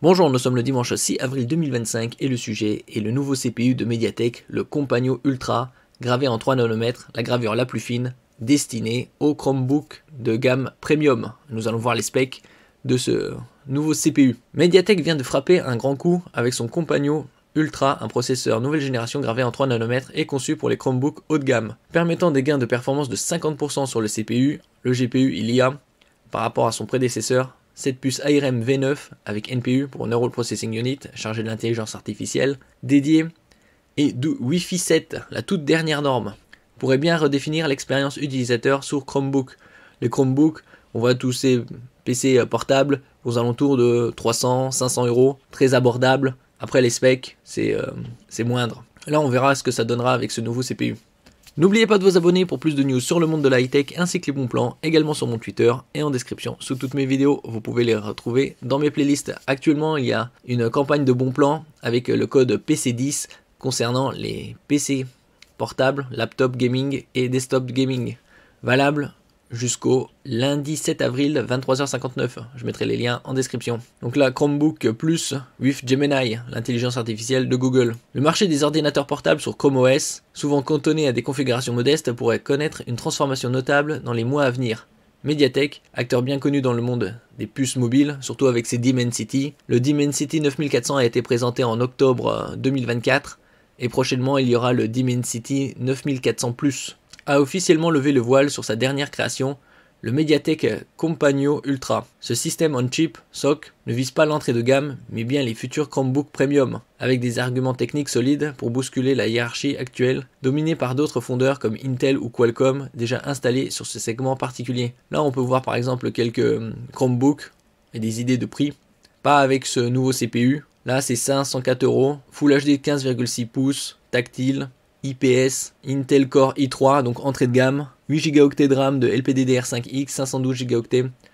Bonjour, nous sommes le dimanche 6 avril 2025 et le sujet est le nouveau CPU de Mediatek, le Compagno Ultra, gravé en 3 nanomètres, la gravure la plus fine, destinée au Chromebook de gamme Premium. Nous allons voir les specs de ce nouveau CPU. Mediatek vient de frapper un grand coup avec son Compagno Ultra, un processeur nouvelle génération gravé en 3 nanomètres et conçu pour les Chromebooks haut de gamme. Permettant des gains de performance de 50% sur le CPU, le GPU il y a, par rapport à son prédécesseur, cette puce ARM V9 avec NPU pour Neural Processing Unit, chargée de l'intelligence artificielle, dédiée, et de Wi-Fi 7, la toute dernière norme, pourrait bien redéfinir l'expérience utilisateur sur Chromebook. Les Chromebooks, on voit tous ces PC portables aux alentours de 300-500 euros, très abordables. Après les specs, c'est moindre. Là, on verra ce que ça donnera avec ce nouveau CPU. N'oubliez pas de vous abonner pour plus de news sur le monde de la high-tech ainsi que les bons plans, également sur mon Twitter et en description sous toutes mes vidéos. Vous pouvez les retrouver dans mes playlists. Actuellement, il y a une campagne de bons plans avec le code PC10 concernant les PC portables, laptop gaming et desktop gaming, valable jusqu'au lundi 7 avril 23h59. Je mettrai les liens en description. Donc là, Chromebook Plus with Gemini, l'intelligence artificielle de Google. Le marché des ordinateurs portables sur Chrome OS, souvent cantonné à des configurations modestes, pourrait connaître une transformation notable dans les mois à venir. Mediatek, acteur bien connu dans le monde des puces mobiles, surtout avec ses Dimensity. Le Dimensity 9400 a été présenté en octobre 2024 et prochainement il y aura le Dimensity 9400 Plus. A officiellement levé le voile sur sa dernière création, le Mediatek Compagno Ultra. Ce système on-chip, SoC, ne vise pas l'entrée de gamme, mais bien les futurs Chromebooks Premium, avec des arguments techniques solides pour bousculer la hiérarchie actuelle, dominée par d'autres fondeurs comme Intel ou Qualcomm, déjà installés sur ce segment particulier. Là, on peut voir par exemple quelques Chromebooks et des idées de prix. Pas avec ce nouveau CPU. Là, c'est 504 €, Full HD 15,6 pouces, tactile, IPS, Intel Core i3, donc entrée de gamme, 8 Go de RAM de LPDDR5X, 512 Go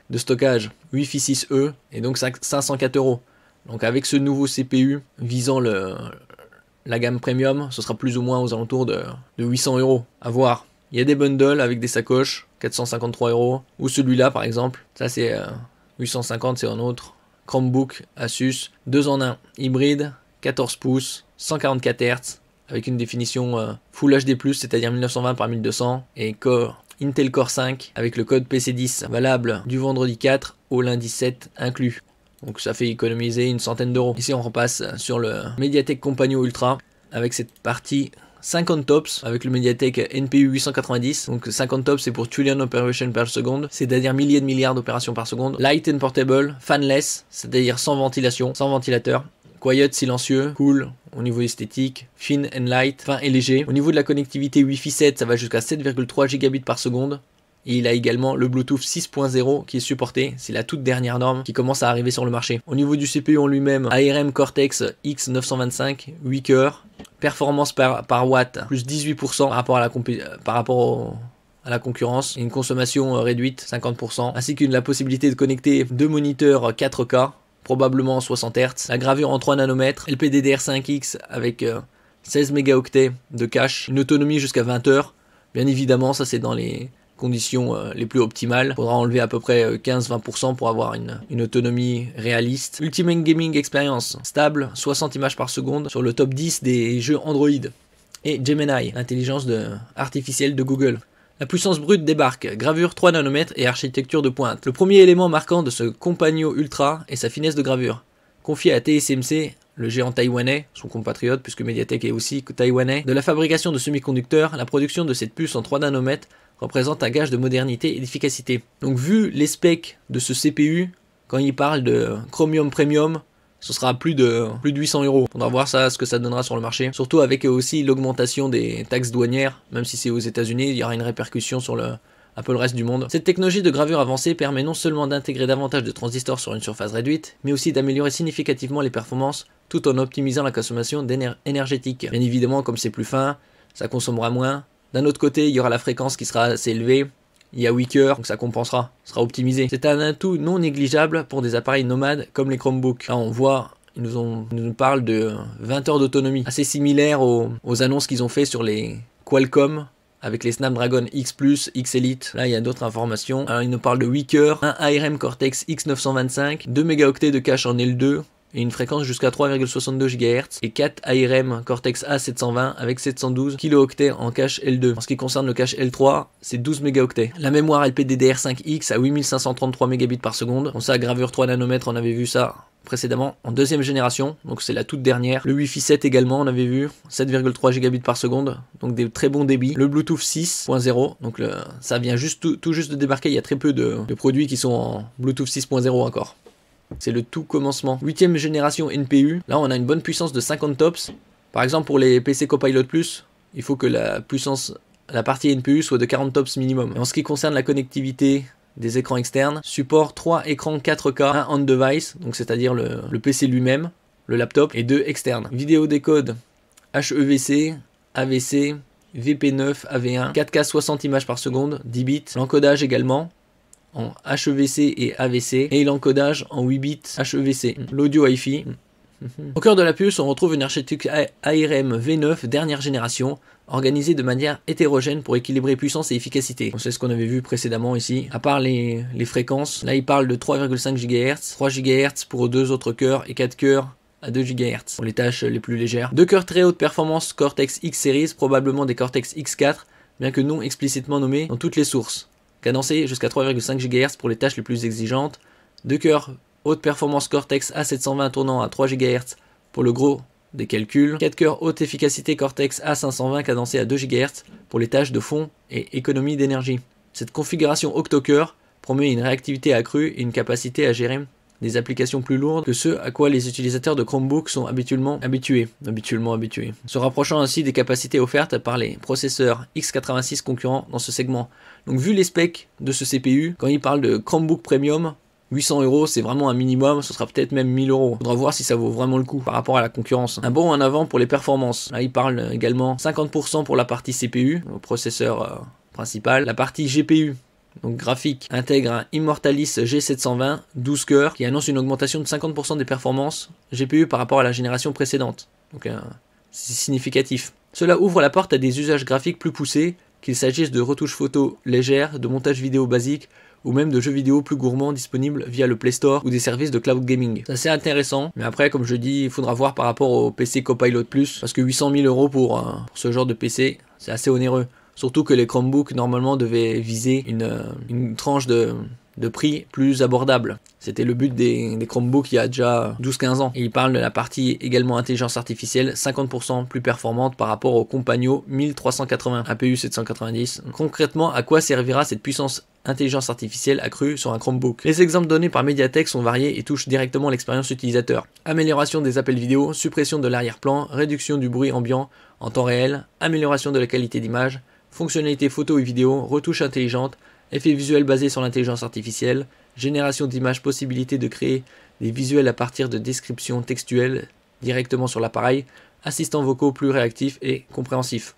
de stockage, Wi-Fi 6E, et donc 504 €. Donc avec ce nouveau CPU visant la gamme premium, ce sera plus ou moins aux alentours de 800 €. À voir. Il y a des bundles avec des sacoches, 453 €, ou celui-là par exemple, ça c'est 850, c'est un autre. Chromebook Asus, 2 en 1, hybride, 14 pouces, 144 Hz, avec une définition Full HD+, c'est-à-dire 1920 par 1200, et Intel Core 5 avec le code PC10, valable du vendredi 4 au lundi 7 inclus. Donc ça fait économiser une centaine d'euros. Ici on repasse sur le Mediatek Compagno Ultra avec cette partie 50 tops avec le Mediatek NPU 890. Donc 50 tops c'est pour trillion operations per second, c'est-à-dire milliers de milliards d'opérations par seconde. Light and portable, fanless, c'est-à-dire sans ventilation, sans ventilateur. Quiet, silencieux, cool au niveau esthétique, fine and light, fin et léger. Au niveau de la connectivité Wi-Fi 7, ça va jusqu'à 7,3 gigabits par seconde. Et il a également le Bluetooth 6.0 qui est supporté, c'est la toute dernière norme qui commence à arriver sur le marché. Au niveau du CPU en lui-même, ARM Cortex X925, 8 cœurs, performance par watt, plus 18% par rapport à la concurrence, et une consommation réduite, 50%, ainsi qu'une la possibilité de connecter deux moniteurs 4K, probablement 60 Hz, la gravure en 3 nanomètres, LPDDR5X avec 16 mégaoctets de cache, une autonomie jusqu'à 20 heures. Bien évidemment, ça c'est dans les conditions les plus optimales. Il faudra enlever à peu près 15-20% pour avoir une autonomie réaliste. Ultimate Gaming Experience, stable, 60 images par seconde sur le top 10 des jeux Android. Et Gemini, l'intelligence artificielle de Google. La puissance brute débarque, gravure 3 nanomètres et architecture de pointe. Le premier élément marquant de ce Compagno Ultra est sa finesse de gravure. Confié à TSMC, le géant taïwanais, son compatriote puisque Mediatek est aussi taïwanais, de la fabrication de semi-conducteurs, la production de cette puce en 3 nanomètres représente un gage de modernité et d'efficacité. Donc vu les specs de ce CPU, quand il parle de Chromium Premium, ce sera plus de 800 €. On va voir ça, ce que ça donnera sur le marché. Surtout avec aussi l'augmentation des taxes douanières, même si c'est aux États-Unis, il y aura une répercussion sur un peu le reste du monde. Cette technologie de gravure avancée permet non seulement d'intégrer davantage de transistors sur une surface réduite, mais aussi d'améliorer significativement les performances tout en optimisant la consommation énergétique. Bien évidemment, comme c'est plus fin, ça consommera moins. D'un autre côté, il y aura la fréquence qui sera assez élevée. Il y a 8 cœurs, donc ça compensera, sera optimisé. C'est un atout non négligeable pour des appareils nomades comme les Chromebooks. Là on voit, ils nous parlent de 20 heures d'autonomie, assez similaire aux annonces qu'ils ont fait sur les Qualcomm avec les Snapdragon X Plus, X Elite. Là il y a d'autres informations. Alors ils nous parlent de 8 cœurs, un ARM Cortex X925, 2 mégaoctets de cache en L2, et une fréquence jusqu'à 3,62 GHz et 4 ARM Cortex A720 avec 712 kilo-octets en cache L2. En ce qui concerne le cache L3, c'est 12 mégaoctets. La mémoire LPDDR5X à 8533 mégabits par seconde. Bon, ça, gravure 3 nanomètres, on avait vu ça précédemment en deuxième génération, donc c'est la toute dernière. Le Wi-Fi 7 également, on avait vu 7,3 gigabits par seconde, donc des très bons débits. Le Bluetooth 6.0, donc ça vient tout juste de débarquer, il y a très peu de produits qui sont en Bluetooth 6.0 encore. C'est le tout commencement. 8ème génération NPU, là on a une bonne puissance de 50 tops. Par exemple pour les PC Copilot+, il faut que la partie NPU soit de 40 tops minimum. Et en ce qui concerne la connectivité des écrans externes, support 3 écrans 4K, un on-device, donc c'est-à-dire le PC lui-même, le laptop, et 2 externes. Vidéo décode HEVC, AVC, VP9, AV1, 4K 60 images par seconde, 10 bits. L'encodage également en HEVC et AVC, et l'encodage en 8 bits HEVC. L'audio Hi-Fi. Au cœur de la puce, on retrouve une architecture ARM V9 dernière génération, organisée de manière hétérogène pour équilibrer puissance et efficacité. C'est ce qu'on avait vu précédemment ici. À part les fréquences, là il parle de 3,5 GHz, 3 GHz pour 2 autres cœurs et 4 cœurs à 2 GHz pour les tâches les plus légères. 2 cœurs très haute performance Cortex X Series, probablement des Cortex X4, bien que non explicitement nommés dans toutes les sources. Cadencé jusqu'à 3,5 GHz pour les tâches les plus exigeantes. 2 cœurs haute performance Cortex A720 tournant à 3 GHz pour le gros des calculs. 4 cœurs haute efficacité Cortex A520 cadencé à 2 GHz pour les tâches de fond et économie d'énergie. Cette configuration octo-cœur promet une réactivité accrue et une capacité à gérer des applications plus lourdes que ce à quoi les utilisateurs de Chromebook sont habituellement habitués. Se rapprochant ainsi des capacités offertes par les processeurs x86 concurrents dans ce segment. Donc vu les specs de ce CPU, quand il parle de Chromebook Premium, 800 €, c'est vraiment un minimum, ce sera peut-être même 1000 €. Faudra voir si ça vaut vraiment le coup par rapport à la concurrence. Un bond en avant pour les performances. Là, il parle également 50% pour la partie CPU, le processeur principal. La partie GPU, donc graphique, intègre un Immortalis G720 12 cœurs qui annonce une augmentation de 50% des performances GPU par rapport à la génération précédente. Donc c'est significatif. Cela ouvre la porte à des usages graphiques plus poussés, qu'il s'agisse de retouches photos légères, de montage vidéo basique, ou même de jeux vidéo plus gourmands disponibles via le Play Store ou des services de cloud gaming. C'est assez intéressant, mais après, comme je dis, il faudra voir par rapport au PC Copilot+, parce que 800 000 € pour ce genre de PC, c'est assez onéreux. Surtout que les Chromebooks, normalement, devaient viser une tranche de prix plus abordable. C'était le but des Chromebooks il y a déjà 12-15 ans. Et il parle de la partie également intelligence artificielle, 50% plus performante par rapport au Compagno 1380, APU 790. Concrètement, à quoi servira cette puissance intelligence artificielle accrue sur un Chromebook? Les exemples donnés par Mediatek sont variés et touchent directement l'expérience utilisateur. Amélioration des appels vidéo, suppression de l'arrière-plan, réduction du bruit ambiant en temps réel, amélioration de la qualité d'image, fonctionnalités photo et vidéo, retouches intelligentes, effets visuels basés sur l'intelligence artificielle, génération d'images, possibilité de créer des visuels à partir de descriptions textuelles directement sur l'appareil, assistants vocaux plus réactifs et compréhensifs.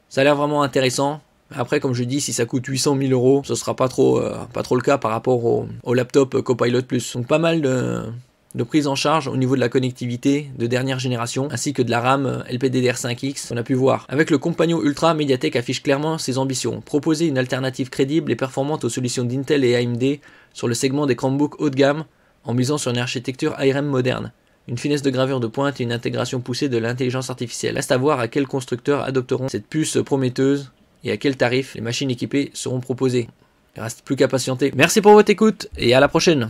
Ça a l'air vraiment intéressant. Après, comme je dis, si ça coûte 800 000 €, ce sera pas trop le cas par rapport au laptop Copilot+. Donc pas mal de prise en charge au niveau de la connectivité de dernière génération, ainsi que de la RAM LPDDR5X qu'on a pu voir. Avec le Compagno Ultra, Mediatek affiche clairement ses ambitions, proposer une alternative crédible et performante aux solutions d'Intel et AMD sur le segment des Chromebooks haut de gamme, en misant sur une architecture ARM moderne, une finesse de gravure de pointe et une intégration poussée de l'intelligence artificielle. Reste à voir à quels constructeurs adopteront cette puce prometteuse et à quel tarif les machines équipées seront proposées. Il ne reste plus qu'à patienter. Merci pour votre écoute et à la prochaine.